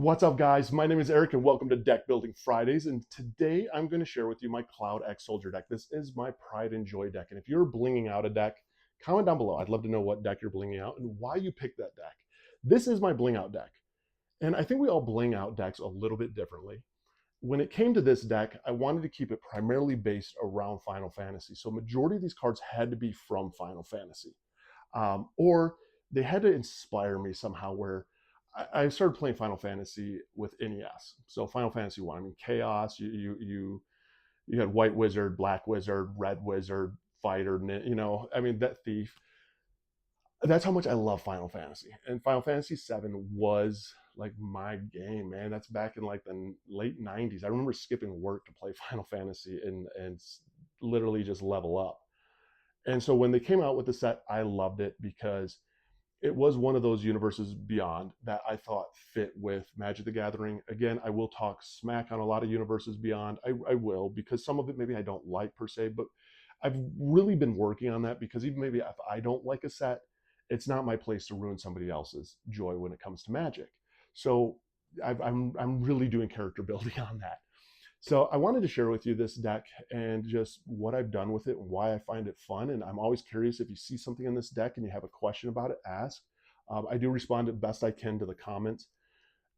What's up, guys? My name is Eric, and welcome to Deck Building Fridays. And today I'm going to share with you my Cloud X Soldier deck. This is my pride and joy deck. And if you're blinging out a deck, comment down below. I'd love to know what deck you're blinging out and why you picked that deck. This is my bling out deck. And I think we all bling out decks a little bit differently. When it came to this deck, I wanted to keep it primarily based around Final Fantasy. So majority of these cards had to be from Final Fantasy. Or they had to inspire me somehow where I started playing Final Fantasy with NES. So Final Fantasy One, I mean Chaos. You had White Wizard, Black Wizard, Red Wizard, Fighter. You know, I mean that Thief. That's how much I love Final Fantasy. And Final Fantasy VII was like my game, man. That's back in like the late '90s. I remember skipping work to play Final Fantasy and literally just level up. And so when they came out with the set, I loved it because it was one of those universes beyond that I thought fit with Magic the Gathering. Again, I will talk smack on a lot of universes beyond. I will, because some of it maybe I don't like per se, but I've really been working on that because even maybe if I don't like a set, it's not my place to ruin somebody else's joy when it comes to Magic. So I'm really doing character building on that. So I wanted to share with you this deck and just what I've done with it and why I find it fun. And I'm always curious if you see something in this deck and you have a question about it, ask. I do respond as best I can to the comments.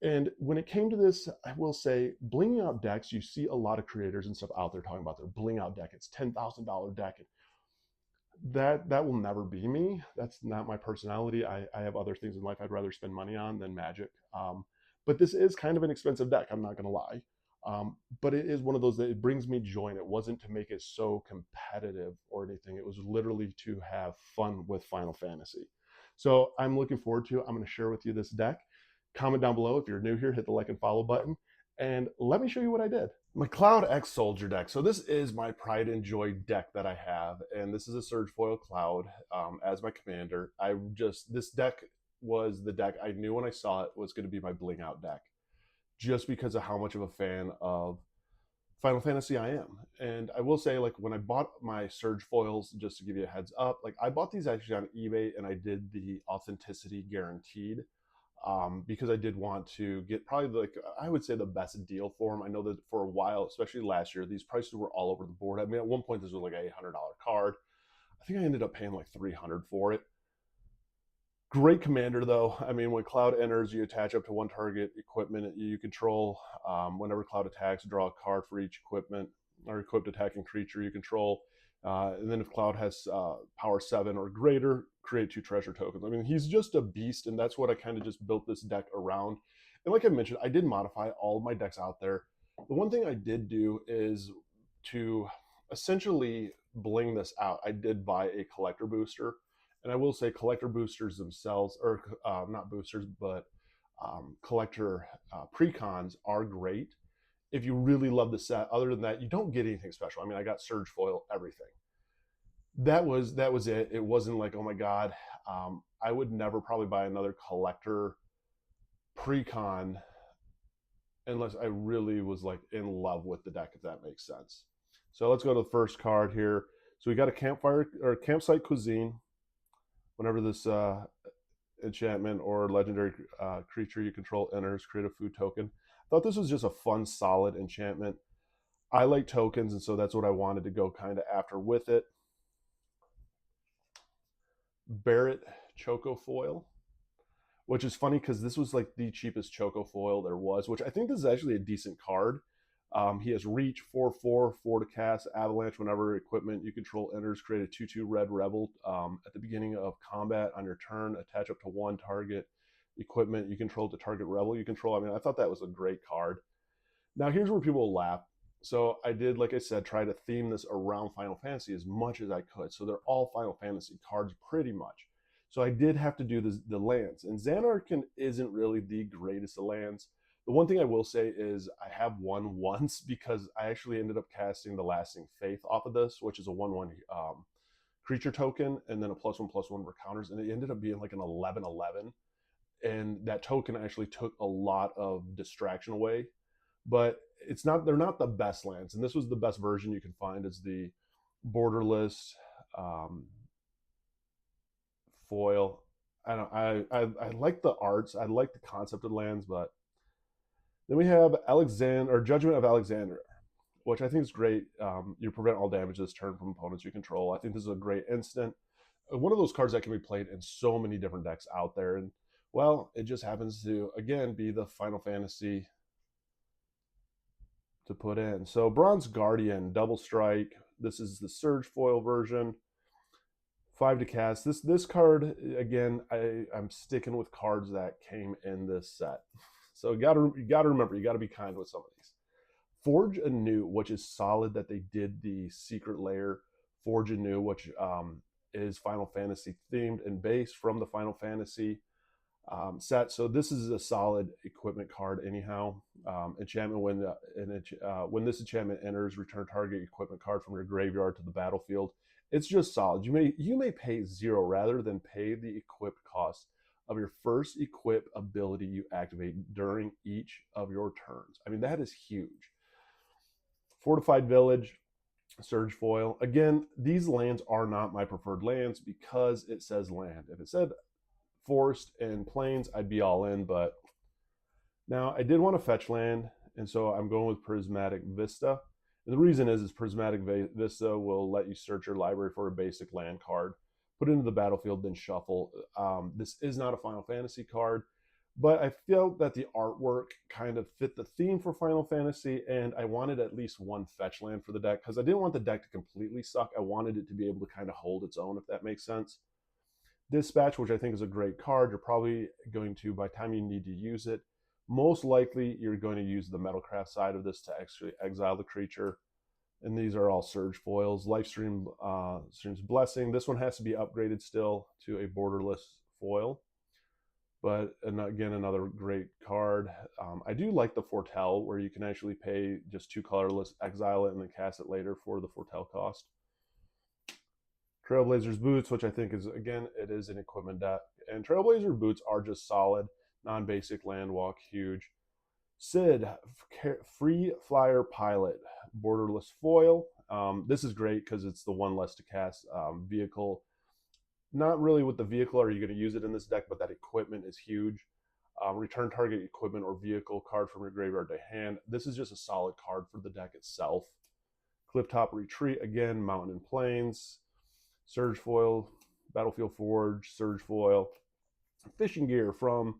And when it came to this, I will say, blinging out decks, you see a lot of creators and stuff out there talking about their bling out deck. It's $10,000 deck. And that will never be me. That's not my personality. I have other things in life I'd rather spend money on than Magic. But this is kind of an expensive deck. I'm not going to lie. But it is one of those that it brings me joy. And it wasn't to make it so competitive or anything. It was literally to have fun with Final Fantasy. So I'm looking forward to it. I'm going to share with you this deck. Comment down below if you're new here. Hit the like and follow button. And let me show you what I did. My Cloud X Soldier deck. So this is my pride and joy deck that I have. And this is a Surge Foil Cloud as my commander. This deck was the deck I knew when I saw it was going to be my bling out deck, just because of how much of a fan of Final Fantasy I am. And I will say, like, when I bought my Surge foils, just to give you a heads up, like, I bought these actually on eBay and I did the authenticity guaranteed because I did want to get probably, like, I would say the best deal for them. I know that for a while, especially last year, these prices were all over the board. I mean, at one point, this was like a $800 card. I think I ended up paying like $300 for it. Great commander, though. I mean, when Cloud enters, you attach up to one target equipment you control. Whenever Cloud attacks, draw a card for each equipment or equipped attacking creature you control. And then if Cloud has power 7 or greater, create 2 treasure tokens. I mean, he's just a beast, and that's what I kind of just built this deck around. And like I mentioned, I did modify all of my decks out there. The one thing I did do is to essentially bling this out. I did buy a collector booster. And I will say collector boosters themselves, or not boosters, but collector precons are great if you really love the set. Other than that, you don't get anything special. I mean, I got Surge Foil, everything. That was it. It wasn't like, oh my God, I would never probably buy another collector precon unless I really was like in love with the deck, if that makes sense. So let's go to the first card here. So we got a campfire or campsite cuisine. Whenever this enchantment or legendary creature you control enters, create a food token. I thought this was just a fun, solid enchantment. I like tokens, and so that's what I wanted to go kind of after with it. Barrett Choco Foil, which is funny because this was like the cheapest Choco Foil there was, which I think this is actually a decent card. He has reach 4/4, 4 to cast, avalanche whenever equipment you control enters, create a 2/2 red rebel. At the beginning of combat on your turn, attach up to 1 target equipment you control to target rebel you control. I mean, I thought that was a great card. Now here's where people will laugh. So I did, like I said, try to theme this around Final Fantasy as much as I could. So they're all Final Fantasy cards pretty much. So I did have to do the lands. And Xanarkand isn't really the greatest of lands. The one thing I will say is I have won once because I actually ended up casting the Lasting Faith off of this, which is a 1/1 creature token, and then a +1/+1 for counters, and it ended up being like an 11/11. And that token actually took a lot of distraction away. But they're not the best lands, and this was the best version you can find is the borderless foil. I like the arts. I like the concept of lands, but Then we have Judgment of Alexander, which I think is great. You prevent all damage this turn from opponents you control. I think this is a great instant. One of those cards that can be played in so many different decks out there. And, well, it just happens to, again, be the Final Fantasy to put in. So Bronze Guardian, double strike. This is the Surge foil version. 5 to cast. This card, again, I'm sticking with cards that came in this set. So you gotta remember, you gotta be kind with some of these. Forge Anew, which is solid that they did the secret layer. Forge Anew, which is Final Fantasy themed and based from the Final Fantasy set. So this is a solid equipment card anyhow. Enchantment, when this enchantment enters, return target equipment card from your graveyard to the battlefield. It's just solid. You may pay 0 rather than pay the equipped cost of your first equip ability you activate during each of your turns. I mean, that is huge. Fortified Village, Surge foil. Again, these lands are not my preferred lands because it says land. If it said forest and plains, I'd be all in, but now I did want to fetch land, and so I'm going with Prismatic Vista. And the reason is Prismatic Vista will let you search your library for a basic land card, put it into the battlefield, then shuffle. This is not a Final Fantasy card, but I felt that the artwork kind of fit the theme for Final Fantasy, and I wanted at least one fetch land for the deck because I didn't want the deck to completely suck. I wanted it to be able to kind of hold its own, if that makes sense. Dispatch, which I think is a great card. You're probably going to, by the time you need to use it, most likely you're going to use the Metalcraft side of this to actually exile the creature. And these are all Surge foils. Stream's Blessing. This one has to be upgraded still to a borderless foil. But again, another great card. I do like the Foretell, where you can actually pay just 2 colorless, exile it, and then cast it later for the Foretell cost. Trailblazer's Boots, which I think is, again, it is an equipment deck. And Trailblazer Boots are just solid, non-basic land walk, huge. Sid, Free Flyer Pilot, borderless foil. This is great because it's the one less to cast vehicle. Not really with the vehicle are you going to use it in this deck, but that equipment is huge. Return target equipment or vehicle card from your graveyard to hand. This is just a solid card for the deck itself. Clifftop Retreat, again, Mountain and Plains. Surge foil, Battlefield Forge, Surge foil. Fishing gear from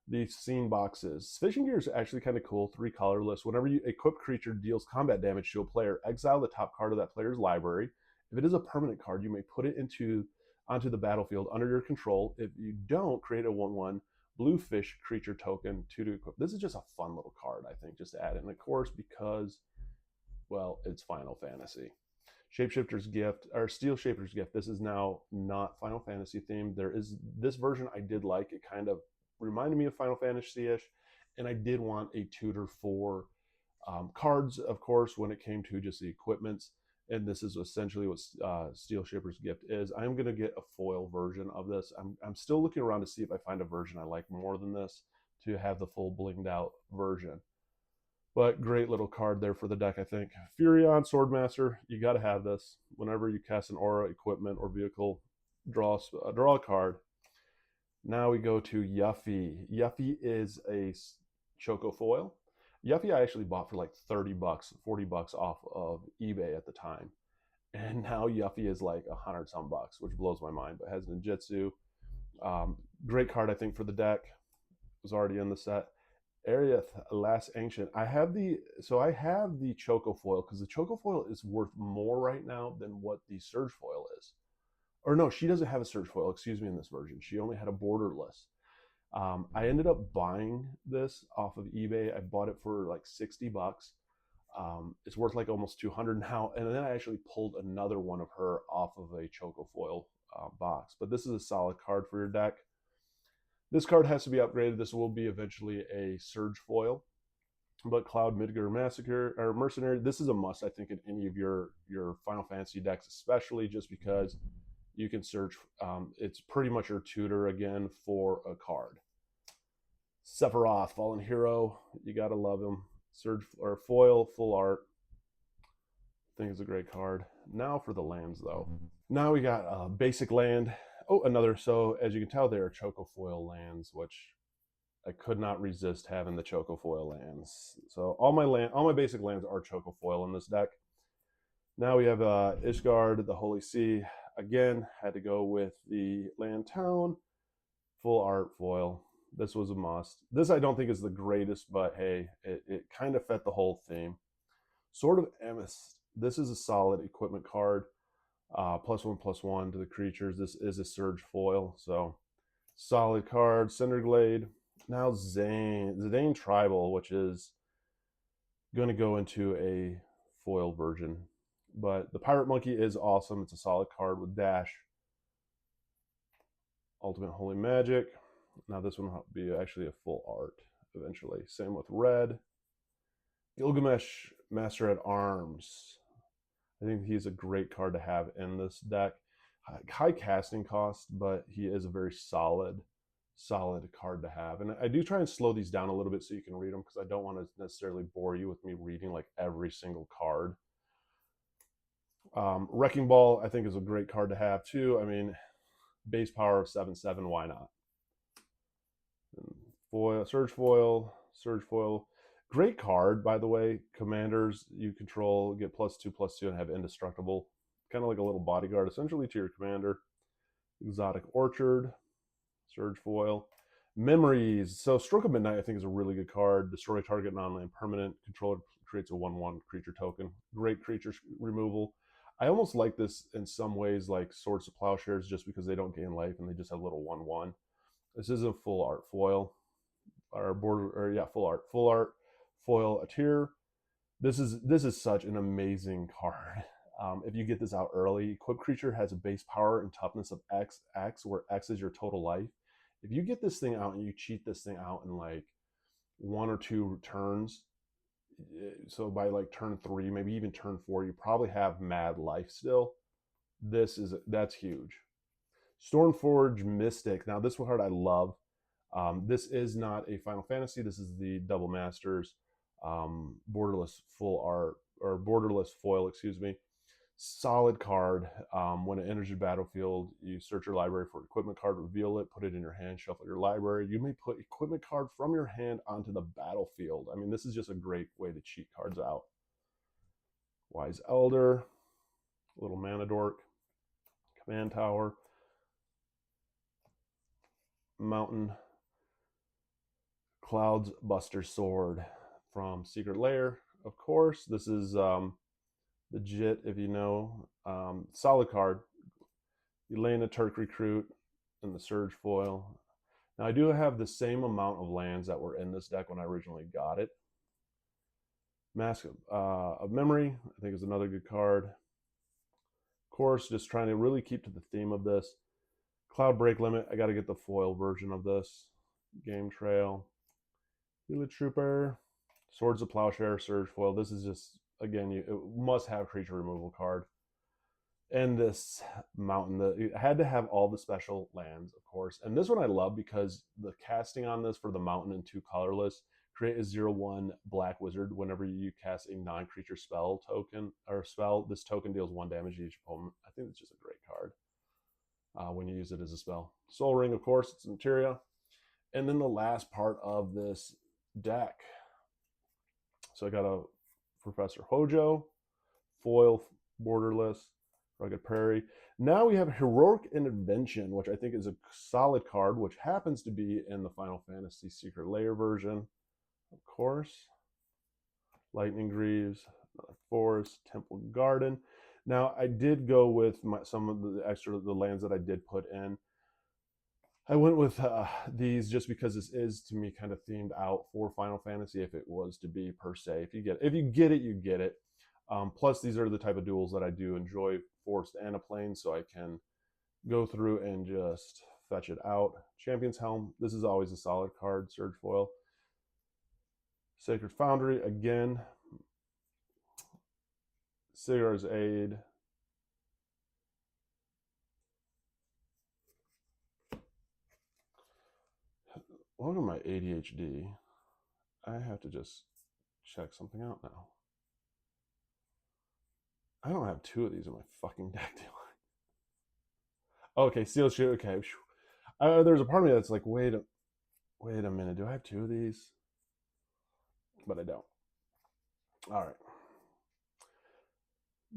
the scene boxes. Fishing gear is actually kind of cool, 3 colorless. Whenever you equip creature deals combat damage to a player, exile the top card of that player's library. If it is a permanent card, you may put it onto the battlefield under your control. If you don't, create a 1/1 blue fish creature token to equip. This is just a fun little card, I think, just to add it. And of course, because, well, it's Final Fantasy. Shapeshifter's Gift, or Steel Shapeshifter's Gift. This is now not Final Fantasy themed. There is this version I did like. It kind of reminded me of Final Fantasy-ish, and I did want a tutor for cards, of course, when it came to just the equipments. And this is essentially what Steel Shaper's Gift is. I'm going to get a foil version of this. I'm still looking around to see if I find a version I like more than this to have the full blinged out version. But great little card there for the deck, I think. Furion, Swordmaster, you got to have this. Whenever you cast an aura, equipment, or vehicle, draw a card. Now we go to Yuffie. Yuffie is a Choco foil. Yuffie I actually bought for like 30 bucks, 40 bucks off of eBay at the time. And now Yuffie is like 100 some bucks, which blows my mind, but has ninjutsu. Great card, I think, for the deck. It was already in the set. Ariath, Last Ancient. I have the Choco foil because the Choco foil is worth more right now than what the Surge foil is. Or no, she doesn't have a Surge foil, excuse me, in this version. She only had a borderless. I ended up buying this off of eBay. I bought it for like 60 bucks. It's worth like almost 200 now. And then I actually pulled another one of her off of a Choco foil box. But this is a solid card for your deck. This card has to be upgraded. This will be eventually a Surge foil. But Cloud Midgar Massacre or Mercenary, this is a must, I think, in any of your Final Fantasy decks, especially just because you can search. It's pretty much your tutor again for a card. Sephiroth, Fallen Hero, you gotta love him. Surge or foil, full art. I think it's a great card. Now for the lands, though. Now we got basic land. Oh, another. So as you can tell, there are Choco foil lands, which I could not resist having the Chocofoil lands. So all my basic lands are Chocofoil in this deck. Now we have Ishgard, the Holy See. Again, had to go with the land town, full art foil. This was a must. This I don't think is the greatest, but hey, it kind of fit the whole theme. Sword of Amethyst. This is a solid equipment card. +1/+1 to the creatures. This is a surge foil, so solid card. Cinderglade. Now Zidane Tribal, which is going to go into a foil version. But the Pirate Monkey is awesome. It's a solid card with dash. Ultimate Holy Magic. Now this one will be actually a full art eventually. Same with red. Gilgamesh, Master at Arms. I think he's a great card to have in this deck. High casting cost, but he is a very solid card to have. And I do try and slow these down a little bit so you can read them, because I don't want to necessarily bore you with me reading like every single card. Wrecking Ball, I think, is a great card to have too. I mean, base power of 7/7, why not? Foil, Surge Foil. Great card, by the way. Commanders you control get +2/+2 and have indestructible. Kind of like a little bodyguard, essentially, to your commander. Exotic Orchard, Surge Foil. Memories. So Stroke of Midnight, I think, is a really good card. Destroy target non-land permanent. Controller creates a 1/1 creature token. Great creature removal. I almost like this in some ways like Swords to Plowshares, just because they don't gain life and they just have little 1/1. This is a full art foil. Full art foil a tier. This is such an amazing card. If you get this out early, equipped creature has a base power and toughness of X, where X is your total life. If you get this thing out and you cheat this thing out in like 1 or 2 turns, so by like turn 3, maybe even turn 4, you probably have mad life still. That's huge. Stormforge Mystic. Now this one card I love. This is not a Final Fantasy. This is the Double Masters borderless full art, or borderless foil, excuse me. Solid card. When it enters your battlefield, you search your library for an equipment card, reveal it, put it in your hand, shuffle your library. You may put equipment card from your hand onto the battlefield. I mean, this is just a great way to cheat cards out. Wise Elder, little mana dork, command tower, mountain, Cloud's Buster Sword from Secret Lair. Of course, this is legit, if you know. Solid card. Elena Turk Recruit and the Surge Foil. Now I do have the same amount of lands that were in this deck when I originally got it. Mask of Memory, I think, is another good card. Of course, just trying to really keep to the theme of this. Cloud Break Limit, I got to get the foil version of this. Game Trail. Gila Trooper. Swords of Plowshare, Surge Foil. This is just, again, it must have creature removal card. And this mountain, it had to have all the special lands, of course. And this one I love because the casting on this for the mountain and 2 colorless, create a 0/1 black wizard. Whenever you cast a non-creature spell token or spell, this token deals 1 damage to each opponent. I think it's just a great card when you use it as a spell. Soul Ring, of course, it's materia. And then the last part of this deck. So I got a Professor Hojo, foil, borderless, Rugged Prairie. Now we have Heroic Intervention, which I think is a solid card, which happens to be in the Final Fantasy Secret Lair version. Of course, Lightning Greaves, Forest, Temple Garden. Now I did go with some of the lands that I did put in. I went with these just because this is, to me, kind of themed out for Final Fantasy, if it was to be, per se. If you get it, you get it. Plus, these are the type of duels that I do enjoy, Forest and a Plane, so I can go through and just fetch it out. Champion's Helm, this is always a solid card. Surge Foil. Sacred Foundry, again. Sigar's Aid. Welcome to my ADHD. I have to just check something out now. I don't have 2 of these in my fucking deck, do I? Okay, Steel Shoe, okay. There's a part of me that's like, wait, Wait a minute. Do I have two of these? But I don't. All right.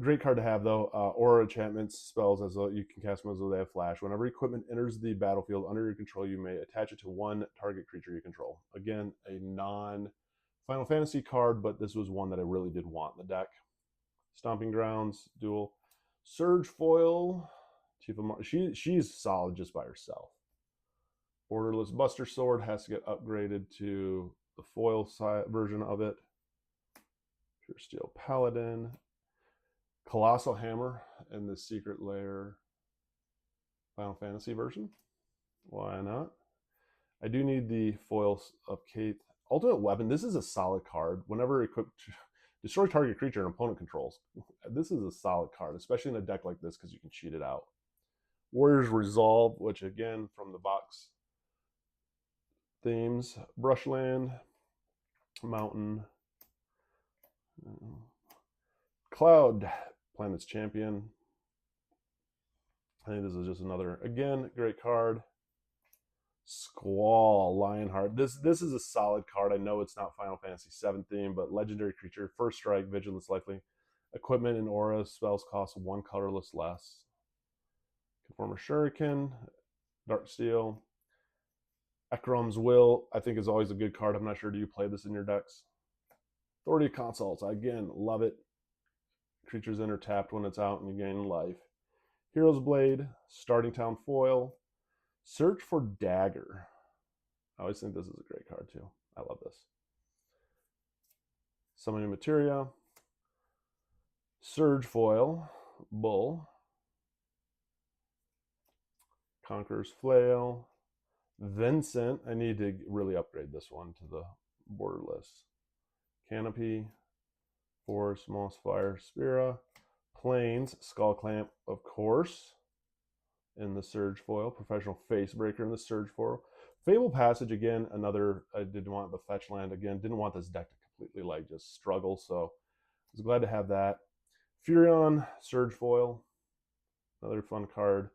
Great card to have though. Aura enchantments spells as though you can cast them as though they have flash. Whenever equipment enters the battlefield under your control, you may attach it to one target creature you control. Again, a non Final Fantasy card, but this was one that I really did want in the deck. Stomping Grounds, dual. Surge Foil, Chief of she's solid just by herself. Borderless Buster Sword has to get upgraded to the foil version of it. Pure Steel Paladin. Colossal Hammer in the Secret Lair Final Fantasy version. Why not? I do need the foils of Kate. Ultimate Weapon. This is a solid card. Whenever equipped, destroy target creature and opponent controls. This is a solid card, especially in a deck like this because you can cheat it out. Warrior's Resolve, which again from the box themes. Brushland, Mountain, Cloud, Planet's Champion. I think this is just another, again, great card. Squall, Lionheart. This is a solid card. I know it's not Final Fantasy VII theme, but legendary creature, first strike, vigilance likely. Equipment and aura spells cost one colorless less. Conformer Shuriken, Dark Steel. Ekrom's Will, I think is always a good card. I'm not sure, do you play this in your decks? Authority of Consults, again, love it. Creatures enter tapped when it's out and you gain life. Hero's Blade, Starting Town Foil, Search for Dagger. I always think this is a great card too. I love this. Summoning Materia, Surge Foil, Bull, Conqueror's Flail, Vincent. I need to really upgrade this one to the borderless. Canopy, Forest, Moss Fire, Spira, Plains, Skull Clamp, of course, in the Surge Foil. Professional Facebreaker in the Surge Foil. Fable Passage, again, another, I didn't want the fetch land, again, didn't want this deck to completely like just struggle, so I was glad to have that. Furion, Surge Foil, another fun card.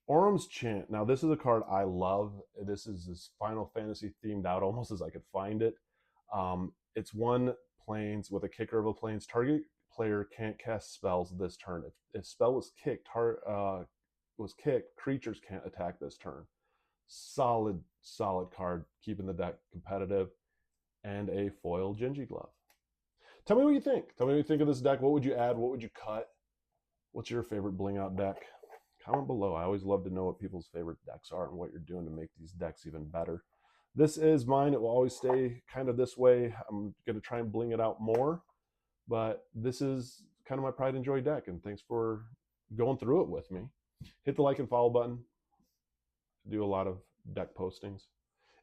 Orum's Chant. Now, this is a card I love. This is this Final Fantasy themed out almost as I could find it. It's one plains with a kicker of a plains. Target player can't cast spells this turn. If spell was kicked, creatures can't attack this turn. Solid card, keeping the deck competitive. And a foil Genji Glove. Tell me what you think. Tell me what you think of this deck. What would you add? What would you cut? What's your favorite bling out deck? Comment below. I always love to know what people's favorite decks are and what you're doing to make these decks even better. This is mine. It will always stay kind of this way. I'm going to try and bling it out more. But this is kind of my pride and joy deck. And thanks for going through it with me. Hit the like and follow button. I do a lot of deck postings.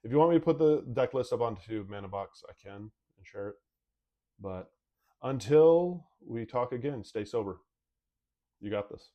If you want me to put the deck list up onto Mana Box, I can and share it. But until we talk again, stay sober. You got this.